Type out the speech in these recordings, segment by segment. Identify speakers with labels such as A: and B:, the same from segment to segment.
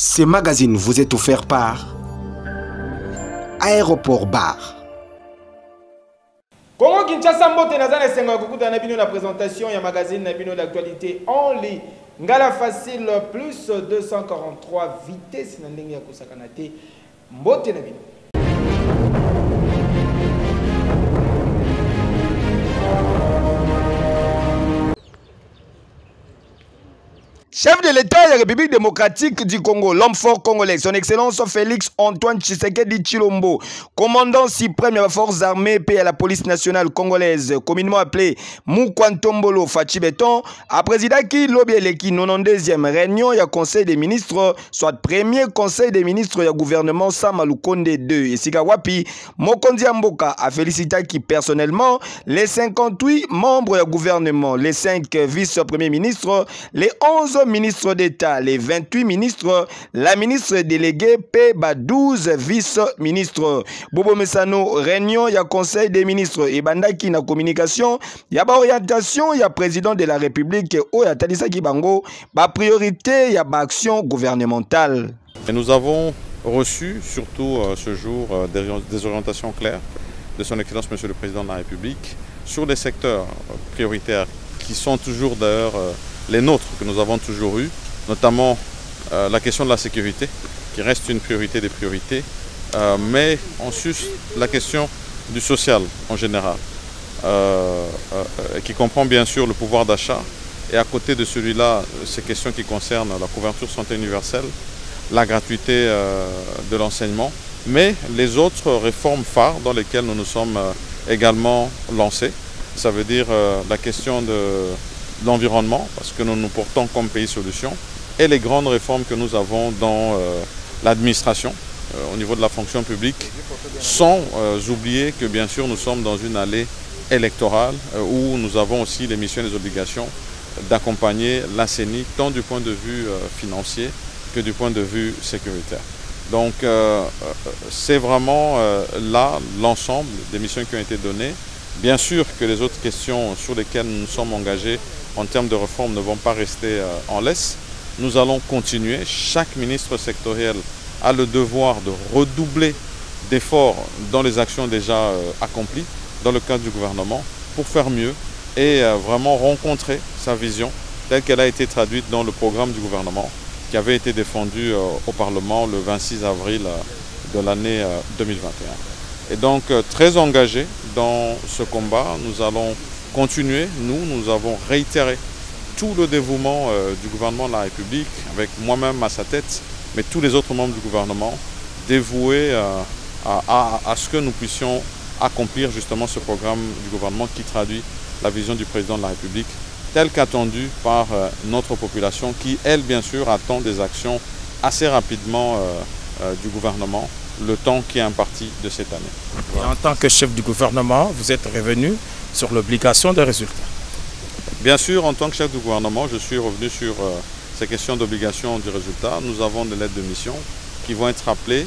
A: Ce magazine vous est offert par Aéroport Bar.
B: Congo Kinshasa mbote nazana esenga kukuta na bino na présentation ya magazine na bino d'actualité en ligne. Ngala facile plus 243 vitesse na ndenge ya kosakana te mbote na bino. Chef de l'État de la République démocratique du Congo, l'homme fort congolais, son excellence Félix Antoine Tshisekedi Tshilombo, commandant suprême de la force armée et à la police nationale congolaise, communément appelé Mukwantombolo Fachi Beton, a présidé qui l'Obieleki 92e réunion du Conseil des ministres, soit premier Conseil des ministres du gouvernement Samalukonde 2 et Sikawapi, Mokondi Mboka a félicité qui personnellement les 58 membres du gouvernement, les 5 vice-premiers ministres, les 11 ministres d'État, les 28 ministres, la ministre déléguée P. 12 vice-ministres. Bobo Mesano, réunion, il y a conseil des ministres et Bandaki na communication, il y a orientation, il y a président de la République, il y a Talisa Kibango, priorité, il y a action gouvernementale.
C: Et nous avons reçu, surtout ce jour, des orientations claires de son Excellence Monsieur le Président de la République sur les secteurs prioritaires qui sont toujours d'ailleurs les nôtres que nous avons toujours eu, notamment la question de la sécurité, qui reste une priorité des priorités, mais en sus la question du social en général, qui comprend bien sûr le pouvoir d'achat, et à côté de celui-là, ces questions qui concernent la couverture santé universelle, la gratuité de l'enseignement, mais les autres réformes phares dans lesquelles nous nous sommes également lancés, ça veut dire la question de l'environnement, parce que nous nous portons comme pays solution, et les grandes réformes que nous avons dans l'administration, au niveau de la fonction publique, sans oublier que bien sûr nous sommes dans une allée électorale où nous avons aussi les missions et les obligations d'accompagner la CENI tant du point de vue financier que du point de vue sécuritaire. Donc c'est vraiment là l'ensemble des missions qui ont été données. Bien sûr que les autres questions sur lesquelles nous nous sommes engagés en termes de réforme ne vont pas rester en laisse. Nous allons continuer. Chaque ministre sectoriel a le devoir de redoubler d'efforts dans les actions déjà accomplies dans le cadre du gouvernement pour faire mieux et vraiment rencontrer sa vision telle qu'elle a été traduite dans le programme du gouvernement qui avait été défendu au Parlement le 26 avril de l'année 2021. Et donc très engagés dans ce combat, nous allons continuer. Nous avons réitéré tout le dévouement du gouvernement de la République, avec moi-même à sa tête, mais tous les autres membres du gouvernement, dévoués à ce que nous puissions accomplir justement ce programme du gouvernement qui traduit la vision du président de la République, telle qu'attendue par notre population, qui, elle, bien sûr, attend des actions assez rapidement du gouvernement, le temps qui est imparti de cette année.
D: Et en tant que chef du gouvernement, vous êtes revenu sur l'obligation de résultats.
C: Bien sûr, en tant que chef du gouvernement, je suis revenu sur ces questions d'obligation du résultat. Nous avons des lettres de mission qui vont être rappelées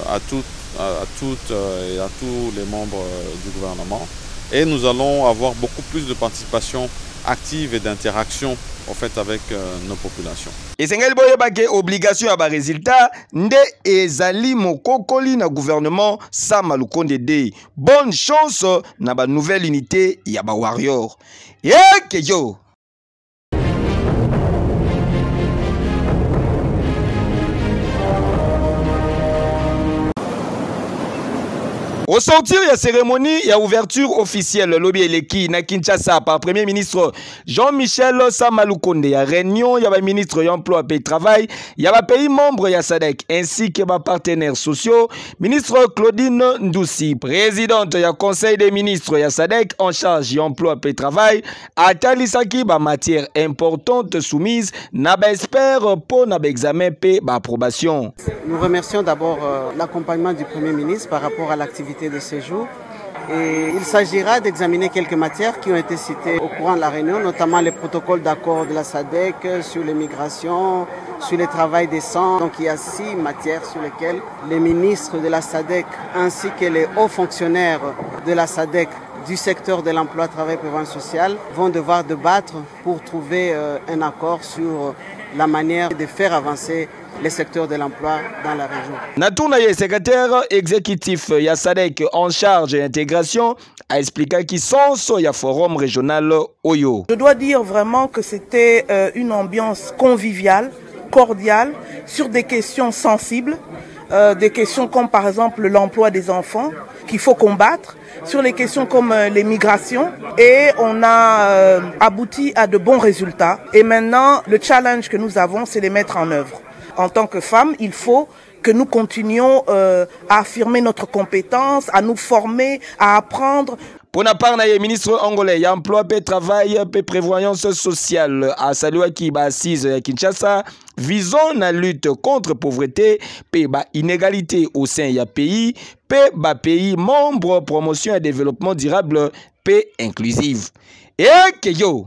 C: à toutes et à tous les membres du gouvernement. Et nous allons avoir beaucoup plus de participation active et d'interaction en fait avec nos populations.
B: Et c'est une obligation à résultat nde ezali mokokoli na gouvernement Samalukonde 2. Bonne chance na ba nouvelle unité ya ba warrior. Yo. Au sortir de la cérémonie, il y a ouverture officielle lobby eleki na Kinshasa par Premier ministre Jean-Michel Samalukonde. Il y a réunion, il y a ministre de l'Emploi et du Travail, il y a pays membre de SADC ainsi que partenaires sociaux, ministre Claudine Ndoussi, présidente du Conseil des ministres de SADC en charge de l'Emploi et du Travail, a talisaki ba matière importante soumise na ba expert pour na examen et approbation.
E: Nous remercions d'abord l'accompagnement du Premier ministre par rapport à l'activité de ce jour. Et il s'agira d'examiner quelques matières qui ont été citées au courant de la réunion, notamment les protocoles d'accord de la SADC sur les migrations, sur le travail décent. Donc il y a 6 matières sur lesquelles les ministres de la SADC ainsi que les hauts fonctionnaires de la SADC du secteur de l'emploi, travail, prévention sociale vont devoir débattre pour trouver un accord sur la manière de faire avancer les secteurs de l'emploi dans la région.
B: Natournaye, secrétaire exécutif ya SADC en charge de l'intégration, a expliqué qu'ils sont sur le forum régional Oyo.
F: Je dois dire vraiment que c'était une ambiance conviviale, cordiale, sur des questions sensibles, des questions comme par exemple l'emploi des enfants qu'il faut combattre, sur les questions comme les migrations, et on a abouti à de bons résultats. Et maintenant, le challenge que nous avons, c'est de les mettre en œuvre. En tant que femmes, il faut que nous continuions à affirmer notre compétence, à nous former, à apprendre.
B: Pour na part na ministre angolais ya emploi pe travail pe prévoyance sociale a salué qui ba assise à Kinshasa visant la lutte contre pauvreté pe ba inégalité au sein ya pays pe ba pays membre promotion et développement durable pe inclusive. Et que yo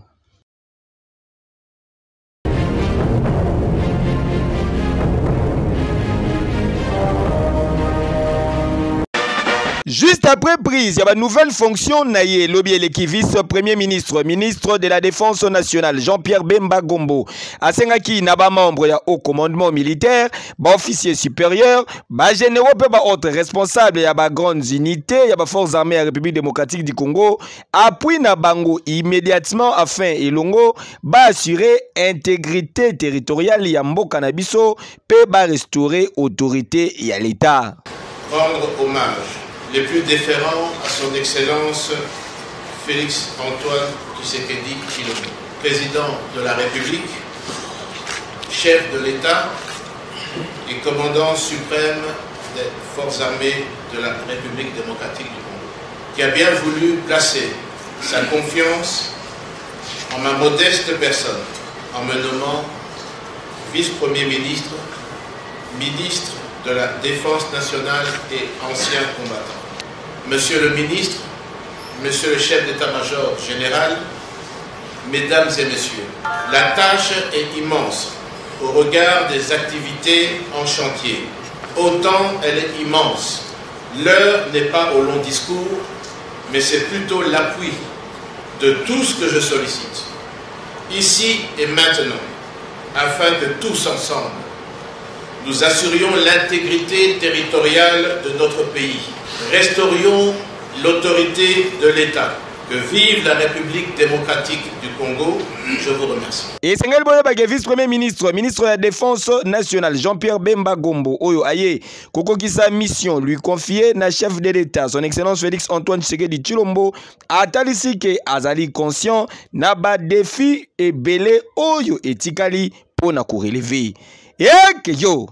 B: juste après prise, il y a une nouvelle fonction naïe, lobby qui vice-premier ministre, ministre de la Défense nationale, Jean-Pierre Bemba Gombo. Asengaki naba membre ya haut commandement militaire, ba officier supérieur, ba généraux pe ba autres responsables ya ba grandes unités, ya ba forces armées de la République démocratique du Congo, appui na bango immédiatement afin elongo ba assurer intégrité territoriale ya mboka na biso pe ba restaurer autorité ya l'État.
G: Rendre hommage les plus déférents à son Excellence Félix Antoine Tshisekedi Tshilombo, président de la République, chef de l'État et commandant suprême des forces armées de la République démocratique du Congo, qui a bien voulu placer sa confiance en ma modeste personne, en me nommant vice-premier ministre, ministre de la Défense nationale et ancien combattant. Monsieur le ministre, monsieur le chef d'état-major général, mesdames et messieurs, la tâche est immense au regard des activités en chantier. Autant elle est immense. L'heure n'est pas au long discours, mais c'est plutôt l'appui de tout ce que je sollicite, ici et maintenant, afin que tous ensemble, nous assurions l'intégrité territoriale de notre pays, restaurions l'autorité de l'État. Que vive la République démocratique du Congo. Je vous remercie.
B: Et Sengel Boyabage, vice-premier ministre, ministre de la Défense nationale, Jean-Pierre Bemba Gombo, Oyo Aye, Koko Kisa mission lui confiée na chef de l'État, son Excellence Félix Antoine Tshisekedi Tshilombo, a talisi ke azali conscient na ba défi et belé Oyo et Tikali pour na relever. Et que yo!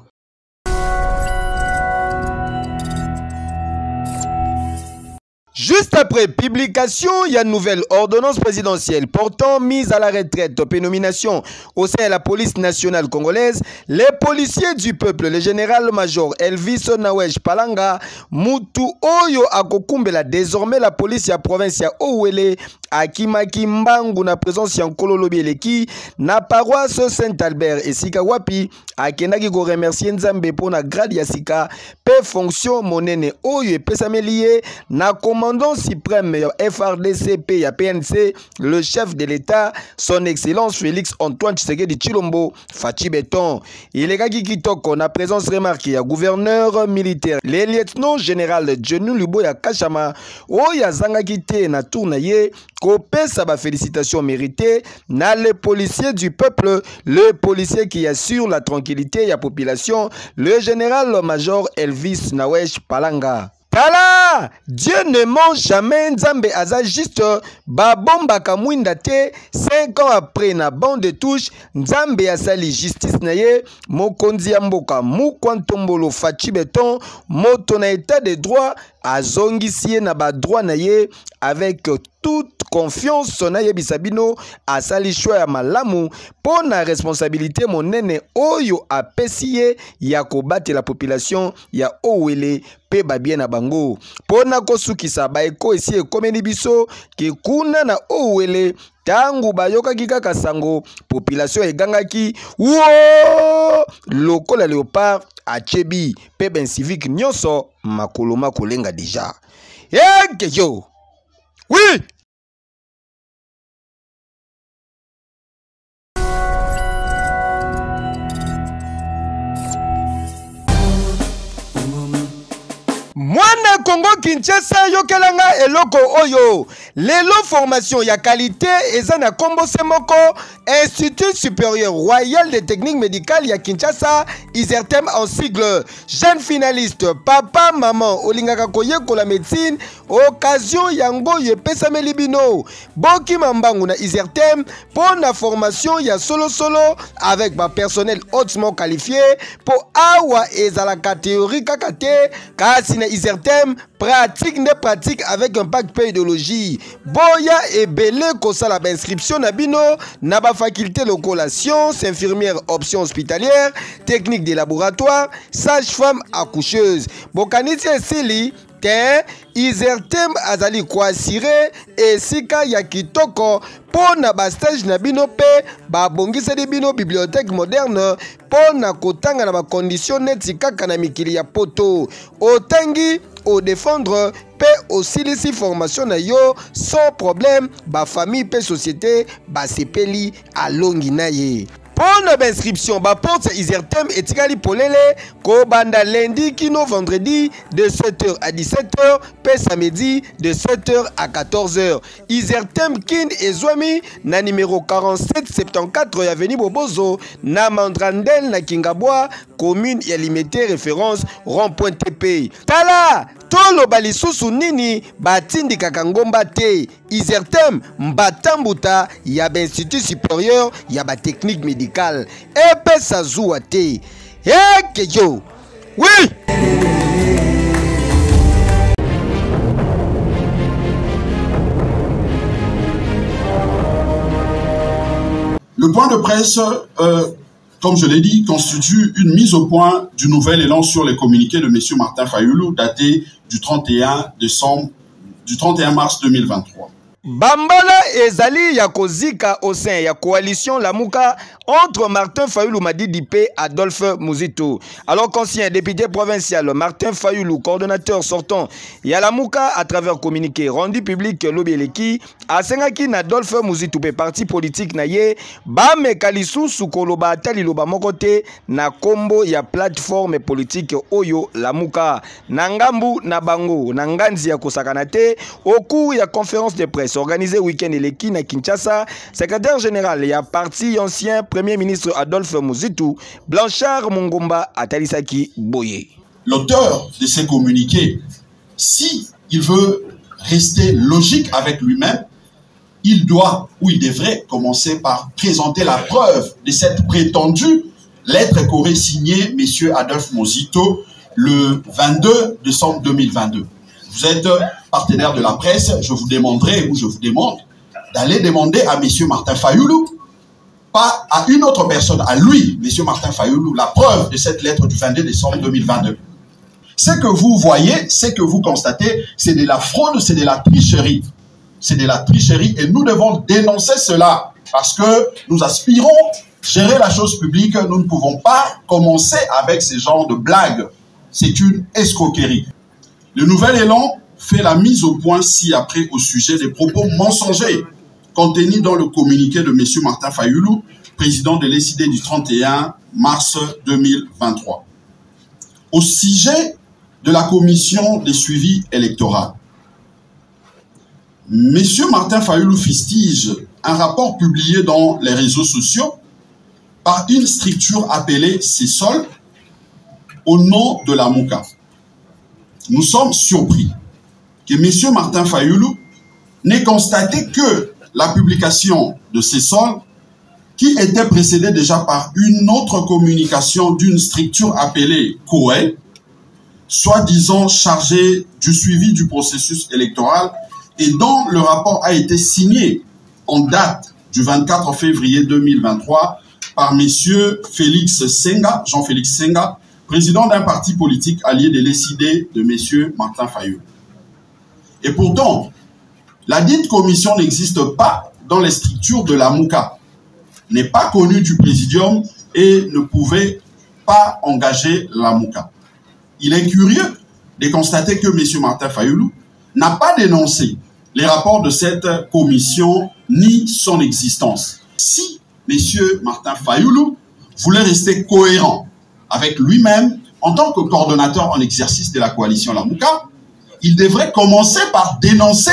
B: Juste après publication, il y a une nouvelle ordonnance présidentielle portant mise à la retraite et nomination au sein de la police nationale congolaise. Les policiers du peuple, le général-major Elvis Nawesh Palanga, Mutu Oyo Akokumbela, désormais la police ya province ya Owele, Akimaki Mbangu na présence ya Nkololobi Eleki, na paroisse Saint-Albert et Sika Wapi, Akenaki go remercier Nzambe pour na grade ya Sika, pe fonction monene Oyo et pesamelié, na commandant suprême FRDC ya PNC, le chef de l'État, son Excellence Félix Antoine Tshisekedi Tshilombo, Fachi Beton. Il est gagi kitoko na présence remarquée ya gouverneur militaire, les lieutenants général Djenou Luboya Kachama, Oya Zangakite na tournaye, kopesa ba félicitations méritées na les policiers du peuple, le policier qui assure la tranquillité de la population, le général-major Elvis Nawesh Palanga. Tala, Dieu ne ment jamais, Nzambe aza juste babomba kamwinda te. 5 ans après na bande de touche, Nzambe asali justice naye, mokonzi ya mboka Mukwantombolo Fachi Beton, moto na état de droit, azongisie na ba droit naye avec toute confiance naye bisabino asali choix ya malamu pona responsabilité monene oyo apesiye ya kobate la population ya Owele pe babie na bango pona kosukisa baeko esi ekomeni biso ke kuna na Owele tangu bayokaki kaka sango population egangaki wo lokola léopard achebi pe ben civique nyonso makolo makolenga deja. Yo Oui. Mwana Congo Kinshasa yokelanga eloko oyo lelo formation ya qualité eza na kombo semoko Institut supérieur royal de technique médicale ya Kinshasa ISERTEM en sigle. Jeune finaliste papa maman olingaka koyekola médecine occasion yango yepesameli bino boki mambangu na ISERTEM pour na formation ya solo avec ba personnel hautement qualifié pour awa ezalaka théorie kaka te kasi na ISERTEM pratique ne pratique avec un pack pédologie boya et belé kosala ba inscription na bino na ba faculté lokola sciences infirmière option hospitalière technique de laboratoire sage-femme accoucheuse bokanisi esili te ISERTEM azali koasire esika ya kitoko po na ba stage na bino pe ba bongiseli bino bibliothèque moderne po na kotanga na ba condition neti kaka na mikili ya poto otangi au défendre pe osilisi formation na yo sans problème ba famille pe société ba sepeli alongi na ye. Pour notre inscription, ba porte ISERTEM et Tigali Polele, ko banda lundi kino vendredi de 7h à 17h, pe samedi de 7h à 14h. ISERTEM Kin et Zwami na numéro 4774 avenue Bobozo, na Mandrandel na Kingabwa, commune ya limité référence rond-point TP. Tala tolo balisusu nini batindi kakangomba te ISERTEM mbatambuta ya institut supérieur ya ba technique médicale epe sazuwa te yo. Oui.
H: Le point de presse, comme je l'ai dit, constitue une mise au point du nouvel élan sur les communiqués de M. Martin Fayulu daté du 31 mars 2023.
B: Bambala ezali ya kozika au sein ya coalition Lamuka entre Martin Fayulu Madidi P Adolphe Muzito. Alors qu'ancien député provincial Martin Fayulu, coordonnateur sortant ya Lamuka à travers communiqué rendu public Lobieleki, asengaki na Adolphe Muzito pe parti politique na ye ba mekalisu sukoloba atali loba mokote na kombo ya plateforme politique oyo Lamuka na ngambu na bango na nganzi ya kosakana te au cours ya conférence de presse organisé week-end eleki na Kinshasa, secrétaire général et parti ancien premier ministre Adolphe Muzito, Blanchard Mungomba Atalisaki Boye.
H: L'auteur de ces communiqués, si il veut rester logique avec lui-même, il doit ou il devrait commencer par présenter la preuve de cette prétendue lettre qu'aurait signée M. Adolphe Muzito le 22 décembre 2022. Vous êtes partenaire de la presse, je vous demanderai ou je vous demande d'aller demander à M. Martin Fayulu, pas à une autre personne, à lui, M. Martin Fayulu, la preuve de cette lettre du 22 décembre 2022. Ce que vous voyez, ce que vous constatez, c'est de la fraude, c'est de la tricherie. C'est de la tricherie et nous devons dénoncer cela parce que nous aspirons gérer la chose publique. Nous ne pouvons pas commencer avec ce genre de blagues. C'est une escroquerie. Le nouvel élan fait la mise au point ci-après au sujet des propos mensongers contenus dans le communiqué de M. Martin Fayulu, président de l'ECD du 31 mars 2023. Au sujet de la commission de suivi électoral, M. Martin Fayulu fustige un rapport publié dans les réseaux sociaux par une structure appelée CESOL au nom de la Lamuka. Nous sommes surpris que M. Martin Fayulu n'ait constaté que la publication de CESOL, qui était précédée déjà par une autre communication d'une structure appelée COE, soi-disant chargée du suivi du processus électoral, et dont le rapport a été signé en date du 24 février 2023 par M. Félix Senga, Jean-Félix Senga, président d'un parti politique allié de l'ECD de M. Martin Fayulu. Et pourtant, la dite commission n'existe pas dans les structures de la Lamuka, n'est pas connue du présidium et ne pouvait pas engager la Lamuka. Il est curieux de constater que M. Martin Fayulu n'a pas dénoncé les rapports de cette commission ni son existence. Si M. Martin Fayulu voulait rester cohérent avec lui-même en tant que coordonnateur en exercice de la coalition Lamuka, il devrait commencer par dénoncer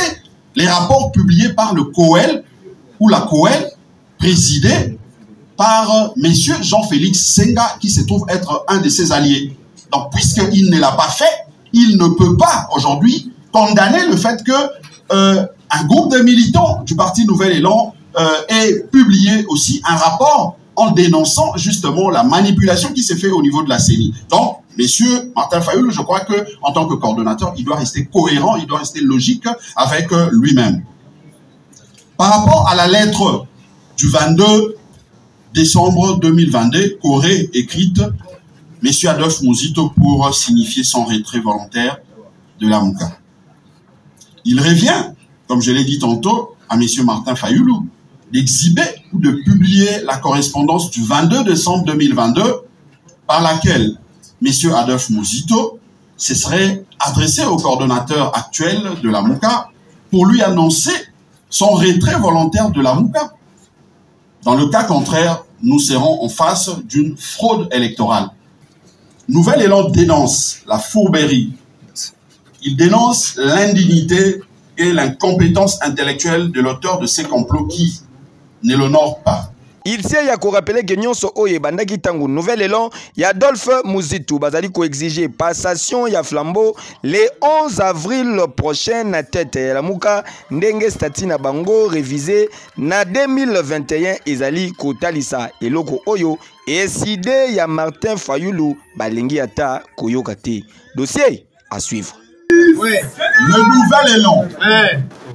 H: les rapports publiés par le COEL ou la COEL, présidée par M. Jean-Félix Senga, qui se trouve être un de ses alliés. Donc, puisqu'il ne l'a pas fait, il ne peut pas aujourd'hui condamner le fait que un groupe de militants du Parti Nouvel Élan ait publié aussi un rapport en dénonçant justement la manipulation qui s'est faite au niveau de la CENI. Donc, Monsieur Martin Fayulu, je crois que en tant que coordonnateur, il doit rester cohérent, il doit rester logique avec lui-même. Par rapport à la lettre du 22 décembre 2022, qu'aurait écrite M. Adolphe Muzito pour signifier son retrait volontaire de la Lamuka. Il revient, comme je l'ai dit tantôt, à M. Martin Fayulu d'exhiber ou de publier la correspondance du 22 décembre 2022 par laquelle M. Adolphe Muzito se serait adressé au coordonnateur actuel de la Lamuka pour lui annoncer son retrait volontaire de la Lamuka. Dans le cas contraire, nous serons en face d'une fraude électorale. Nouvel Élan dénonce la fourberie. Il dénonce l'indignité et l'incompétence intellectuelle de l'auteur de ces complots qui ne l'honorent pas.
B: Il s'y a rappelé que nyonso oye bandaki tangu Nouvel Élan y Adolphe Muzito bazali ko exiger passation ya flambeau le 11 avril prochain na tête ya Lamuka ndenge stati na bango révisé na 2021 ezali kotalisa eloko oyo eside ya Martin Fayulu balingi ata koyoka te. Dossier à suivre.
H: Oui. Le Nouvel Élan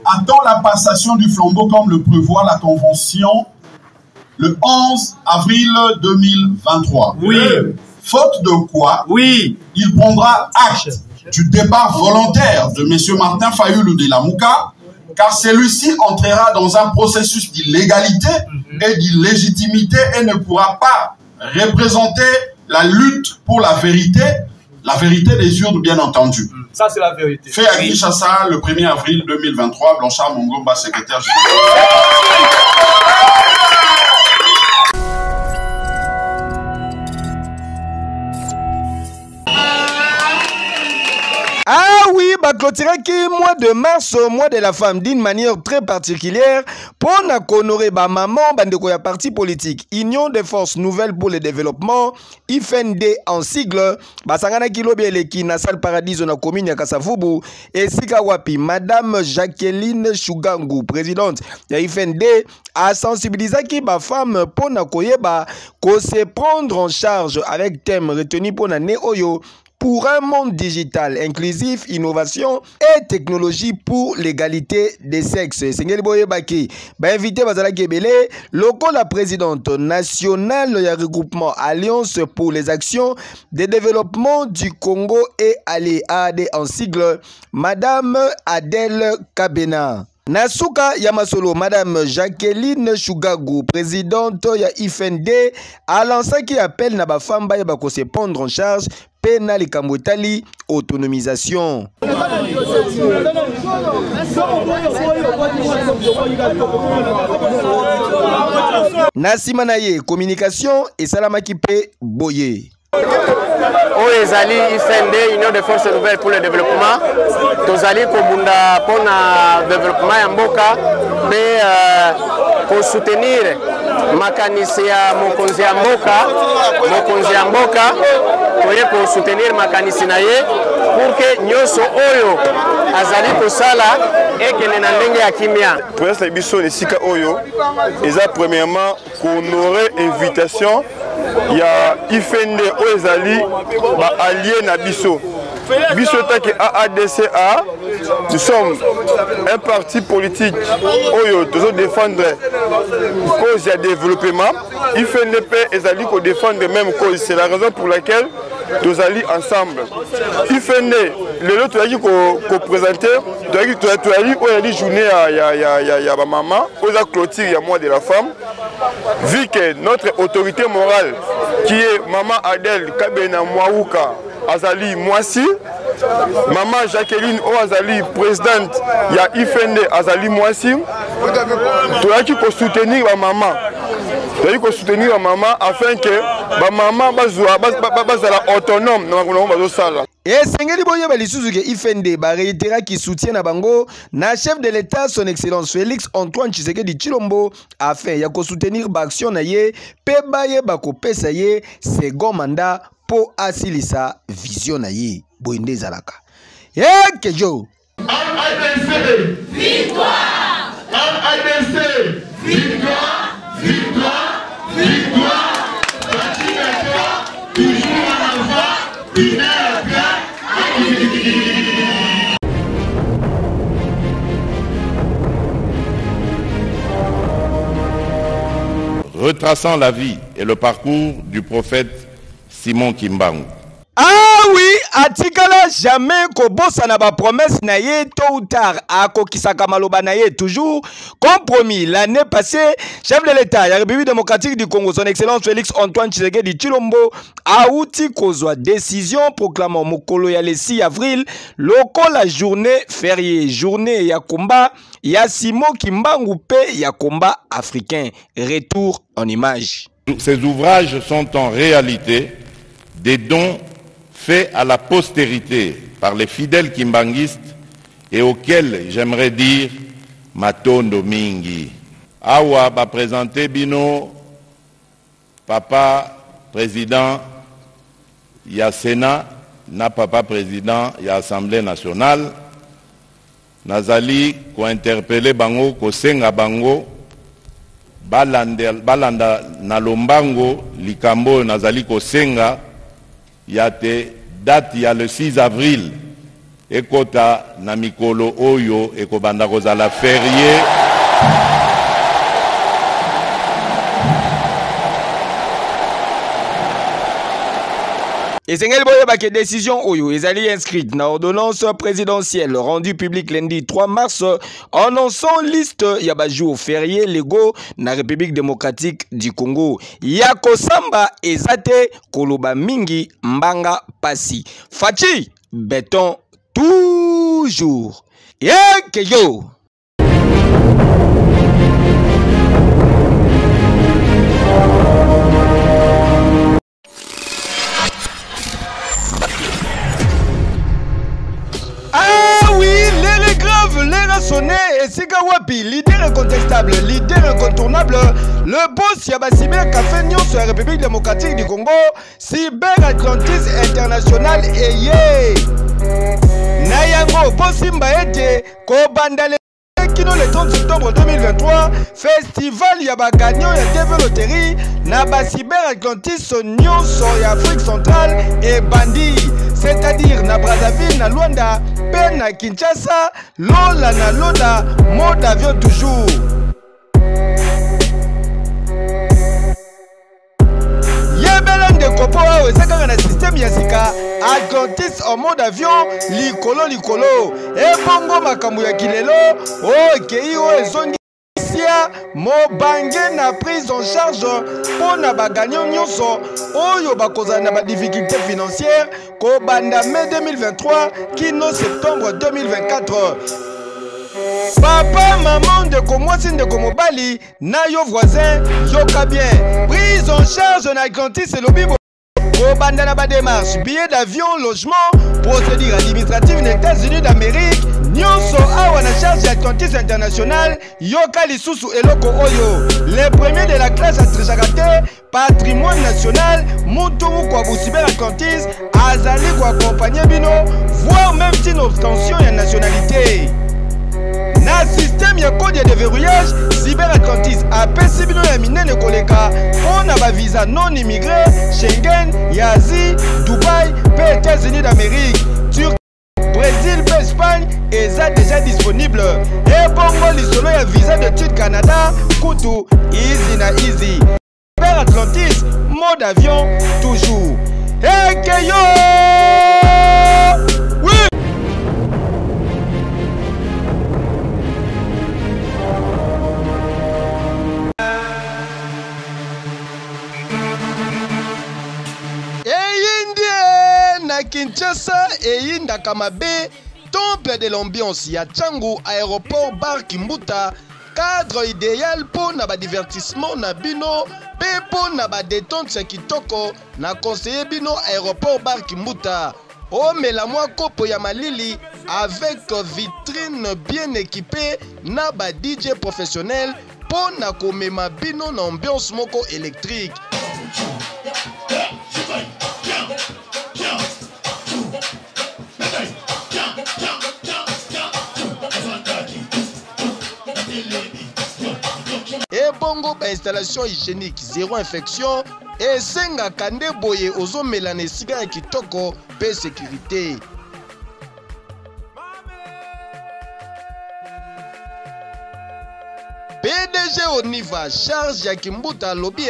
H: attend la passation du flambeau comme le prévoit la convention le 11 avril 2023. Oui. Faute de quoi, oui, il prendra acte du départ volontaire de M. Martin Fayulu de la Lamuka, car celui-ci entrera dans un processus d'illégalité et d'illégitimité et ne pourra pas représenter la lutte pour la vérité des urnes, bien entendu.
I: Ça, c'est la vérité.
H: Fait à Kinshasa le 1er avril 2023, Blanchard Mongomba, secrétaire général.
B: Ah oui, bah clôturer qui mois de mars, mois de la femme, d'une manière très particulière, pour honorer ba maman, bandeko ya parti politique, Union des forces nouvelles pour le développement, IFND en sigle, basangana kilobele ki na salle Paradiso na commune ya Kasavubu, et sika wapi, Madame Jacqueline Chougangu, présidente ya IFND, a sensibilisé qui ba femme pour na koyeba, ko se prendre en charge avec thème retenu pour na ne oyo, pour un monde digital inclusif, innovation et technologie pour l'égalité des sexes. Sengeli Boye Baki, invité Bazala Gebele, local la présidente nationale du regroupement Alliance pour les actions de développement du Congo et AD en sigle, Madame Adèle Kabena. Nasuka Yamasolo, Madame Jacqueline Chougagu, présidente ya IFND, a lancé qui appelle Naba Famba Yabako se prendre en charge pénal et Kambotali autonomisation. Nasimanaye communication et Salamaki Pe Boye.
J: Ezali IFND, Union des forces nouvelles pour le développement. Tozali Kobunda pour le développement ya mboka mais pour soutenir makanisi ya mokonzi ya mboka pour soutenir makanisi na ye pour que nyoso oyo azali kosala ekene na ndenge ya kimia.
K: Pour biso esika oyo eza premièrement honorer invitation ya IFND Ozali ba allié na biso. Biso taki AADCA, nous sommes un parti politique oyo tozo défendre cause de développement. IFNDP Ezali ko défendre même cause, c'est la raison pour laquelle nous allons ensemble. IFND le lot toyaki ko présenter, toyaki journée ya ba maman, oza clôture ya mois de la femme. Vu que notre autorité morale qui est Maman Adèle Kabena Mwauka Azali Mwasi, maman Jacqueline Oazali, présidente ya IFND Azali Mwasi, toyaki ko soutenir ba maman. Toyaki ko soutenir ba maman afin que ba maman bazala autonome na makono bazo sala.
B: Et Sengeli Boye Balisuzu ke IFND ba réitéra qui soutient na bango na chef de l'État son excellence Félix Antoine Tshisekedi Tshilombo afin ya ko soutenir ba action na ye pe baye ba ko pesa ye second mandat po asilisa vision na ye boinde zalaka. Kejo
I: ADC victoire, ADC victoire, victoire, victoire, toujours en avant,
L: retraçant la vie et le parcours du prophète Simon Kimbangu.
B: Ah oui, atikala jamais kobosa na ba promesse na ye tôt ou tard akokisaka maloba na ye toujours compromis. L'année passée, chef de l'État la République démocratique du Congo son excellence Félix Antoine Tshisekedi Tshilombo a outi kozwa décision proclamant mokolo ya le 6 avril loko la journée fériée, journée ya combat ya Simon Kimbangu pe ya combat africain. Retour en image.
L: Ces ouvrages sont en réalité des dons fait à la postérité par les fidèles kimbanguistes et auxquels j'aimerais dire Matondo Mingi. Awa va présenter Bino, papa président ya Sénat, na papa président ya Assemblée nationale. Nazali ko interpeller bango ko senga bango balanda na lombango likambo nazali ko senga yate date ya le 6 avril ekota na mikolo oyo ekobanda kozala férié
B: Et Sengeli Boye Bake décision oyo ezali inscrite na ordonnance présidentielle rendue publique lundi 3 mars annonçant liste ya ba jours fériés légaux na République démocratique du Congo. Yako samba ezate koloba mingi mbanga pasi. Fachi béton toujours. Keyo. Sonné et Sika Wapi, leader incontestable, leader incontournable, le boss Yabasibé Café Nyon sur la République démocratique du Congo, Cyber Atlantis International et Yé Nayango, Bossimba Ete, Kobandale Kino le 30 septembre 2023, Festival Yaba Gagnon et Développérie, Naba Cyber Atlantis Nyon sur l'Afrique centrale et Bandi. C'est-à-dire na Brazzaville, na Luanda, Pen na Kinshasa, Lola na Loda, mode d'avion toujours. Yebelan de Kopo, ezaka na système yasika, Atlantis en mode avion, likolo likolo, et bongo makambu ya kilelo, oh kei o ezongi. Mobange na prise en charge pour na bagagnon nyonso oyo bakoza na ba difficulté financière ko banda mai 2023 kino septembre 2024. Papa maman de komwasi de komobali na yo voisin yoka bien prise en charge na Atlantis et lobibo ko banda na ba démarche billet d'avion logement procédure administrative des États-Unis d'Amérique. Nyonso awa na charge Atlantis International yoka lisusu eloko oyo les premiers de la classe Atrechakate patrimoine national mutumu kwa Cyber Atlantis azali kwa accompagner bino voire même une obtention ya nationalité na système ya code de verrouillage Cyber Atlantis apesi bino ya minene koleka pona ba visa non immigré Schengen ya Asie Dubaï pe États-Unis d'Amérique Brésil, Espagne, est déjà disponible. Et bongo lisolo ya visa d'études Canada, Kutu, easy na easy. Cyber Atlantis, mode avion, toujours. Hey Keyo! Oui! Kinshasa eyinda kamabe temple de l'ambiance ya Tchangu aéroport bar Kimbuta cadre idéal pour na ba divertissement na bino pe pour na ba détente ya kitoko na conseiller bino aéroport bar Kimbuta. Oh mais la moi kopo ya malili avec vitrine bien équipée na ba DJ professionnel pour na komema bino na ambiance moko électrique. Et bongo ba installation hygiénique, zéro infection et senga kande boye ozo melane siga kitoko pe sécurité. PDG Oniva charge ya Kimbuta lobby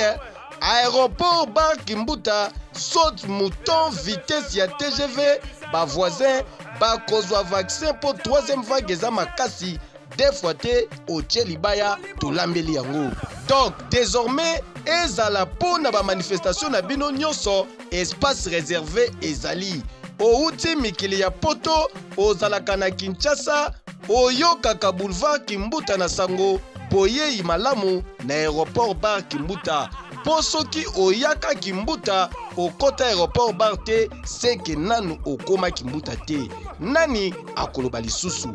B: aéroport bar Kimbuta saute mouton vitesse ya TGV ba voisin ba kozwa vaccin pour troisième vague za makasi deux fois te au Tchelibaya to lambeli yango. Donc désormais ezala pour na ba manifestation na bino nyonso espace réservé ezali outi mikili ya poto ozalaka na Kinshasa oyokaka boulevard Kimbuta na sango boye malamu na aéroport bar Kimbuta. Posoki oyaka Kimbuta okota aéroport bar te seke nanu okoma Kimbuta te nani akoloba lisusu.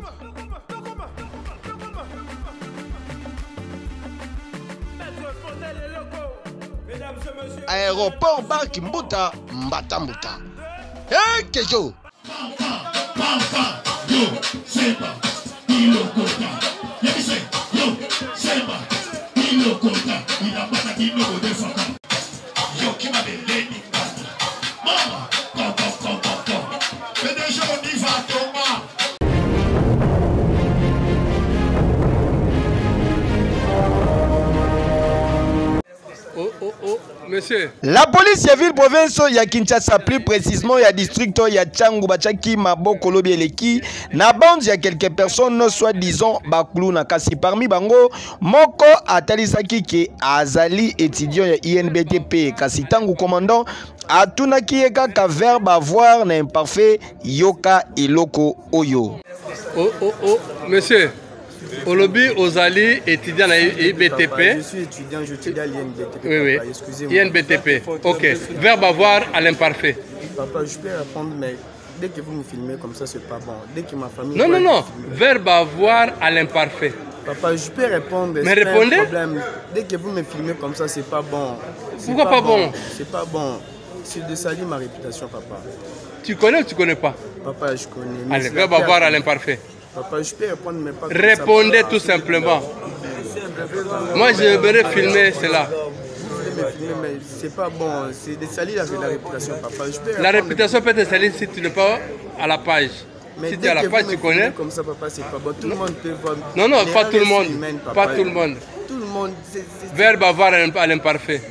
B: Aéroport bar Kimbuta Mbatambuta. Hey Kejo.
M: Monsieur.
B: La police ya ville province ya Kinshasa, plus précisément ya district ya Tchangu bachaki maboko lobi eleki na bande ya quelques personnes soit disant baklou na kasi parmi bango moko atalisaki ke azali étudiant ya INBTP kasi tangu commandant atunaki ye kaka verbe avoir na imparfait yoka eloko oyo.
M: Monsieur. Olobi Ozali étudiant à IBTP.
N: Je suis étudiant, je étudie à l'INBTP.
M: Oui.
N: Excusez-moi.
M: INBTP. Ok. Verbe avoir à l'imparfait.
N: Papa, je peux répondre, mais dès que vous me filmez comme ça, c'est pas bon. Dès que ma famille.
M: Non. Verbe avoir à l'imparfait.
N: Papa, je peux répondre.
M: Mais répondez.
N: Dès que vous me filmez comme ça, c'est pas bon.
M: Pourquoi pas bon?
N: C'est pas bon. C'est de salir ma réputation, papa.
M: Tu connais ou tu connais pas?
N: Papa, je connais.
M: Allez, verbe avoir à l'imparfait.
N: Papa, je peux répondre, mais pas.
M: Répondez ça, tout simplement. Moi, j'aimerais filmer cela.
N: Mais c'est pas bon, c'est de salir la réputation, papa.
M: La réputation peut être salie si tu n'es pas à la page.
N: Mais
M: si tu es à la page, tu connais.
N: Comme ça, papa, c'est pas bon. Tout le monde peut voir.
M: Non, pas tout le monde. Pas tout le monde.
N: Tout le monde.
M: Verbe avoir à l'imparfait.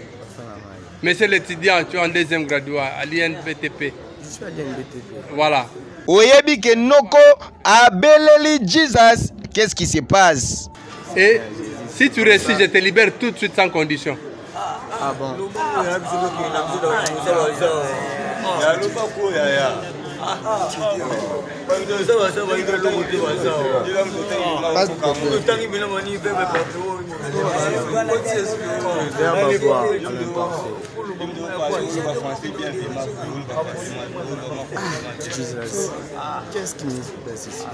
M: Mais c'est l'étudiant, tu es en deuxième graduat à l'INBTP.
N: Je suis à l'INBTP.
M: Voilà.
B: Oyebi ke noko abeleli Jesus, qu'est-ce qui se passe?
M: Et si tu réussis, je te libère tout de suite sans condition.
N: Ah bon? Qu'est-ce qui me passe ici?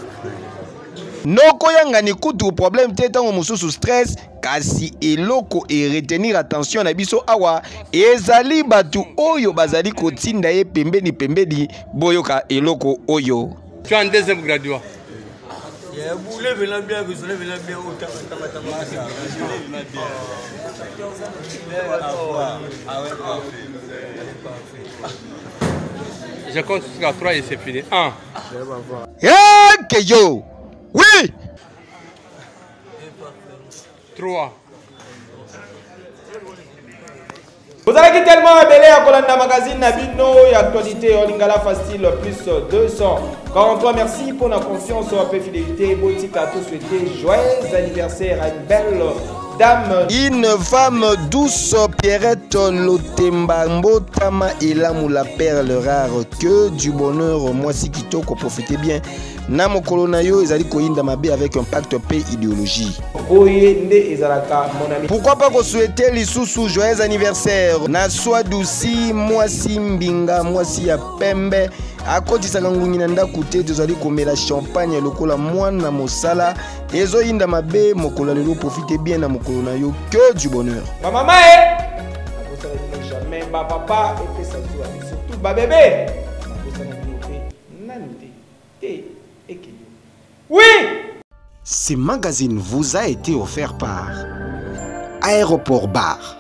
B: Noko yanga ni kutu problème te tango mususu stress kasi eloko e retenir attention na biso awa ezali batu oyo bazali kotinda ye pembeni boyoka eloko oyo.
M: Tu es en deuxième graduat. Je compte jusqu'à 3 et c'est fini. 1.
B: Que yo! Oui!
M: 3.
B: Vous avez tellement ébélé à Kolanda Magazine Nabino et actualité en Lingala Facile plus 243. Merci pour la confiance et la fidélité. Botique à tous souhaiter joyeux anniversaire à une belle dame. Une femme douce, Pierrette Lotemba Mbotama Elamu, la perle rare, que du bonheur, moi si kitoko, profitez bien. Namo Kolonayo, ezali koyinda mabe avec un pacte paix idéologie. Pourquoi pas qu'on souhaiter les sous joyeux anniversaire. Na soit douci, moi si mbinga, moi si ya pembe. A côté sangangungi nanda koute, tezali komela champagne lokola mwana mosala. Ezo yinda mabe, mokola lelo profitez bien na Kolonayo, que du bonheur. Ma maman jamais, ma papa et surtout ma bébé. Oui!
A: Ce magazine vous a été offert par Aéroport Bar.